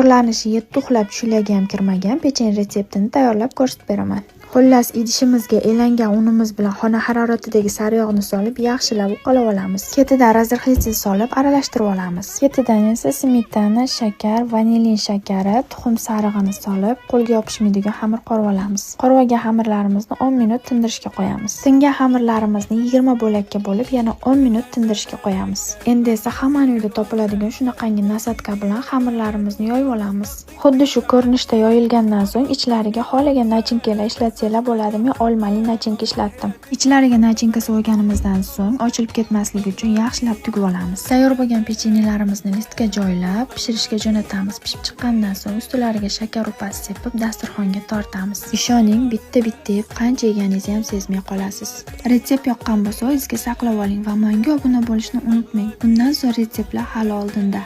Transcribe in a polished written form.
tayyorlanishi yetti uxlab tushilarga ham kirmagan pechenye retseptini tayyorlab ko'rsatib beraman. Xullas, idishimizga elangan unimiz bilan xona haroratidagi sariyog'ni solib yaxshilab uqalab olamiz. Ketidan razrixlitsi solib aralashtirib olamiz. Ketidan esa smetana, shakar, vanilin shakari, tuxum sarig'ini solib qo'lga yopishmaydigan xamir qorib olamiz. Qorvagan xamirlarimizni 10 minut tindirishga qo'yamiz. Tingan xamirlarimizni 20 bo'lakka bo'lib yana 10 minut tindirishga qo'yamiz. Endi esa hammaning uyda topiladigan shunaqangi nasatka bilan xamirlarimizni yoyib olamiz. Xuddi shu ko'rinishda yoyilgandan so'ng ichlariga xohlagan nachinkalar ishlatsalar bo'ladi. Men olmali nachinka ishlatdim. Ichlariga nachinka so'yganimizdan so'ng ochilib ketmasligi uchun yaxshilab tugib olamiz. Tayyor bo'lgan pechenyelarimizni listga joylab pishirishga jo'natamiz. Pishib chiqqandan so'ng ustilariga shakar upasi sepib dasturxonga tortamiz. Ishoning, bitta-bitta yeb qancha yeganingizni ham sezmay qolasiz. Retsept yoqqan bo'lsa, o'zingizga saqlab oling va menga obuna bo'lishni unutmang. Bundan so'ng retseptlar hali oldinda.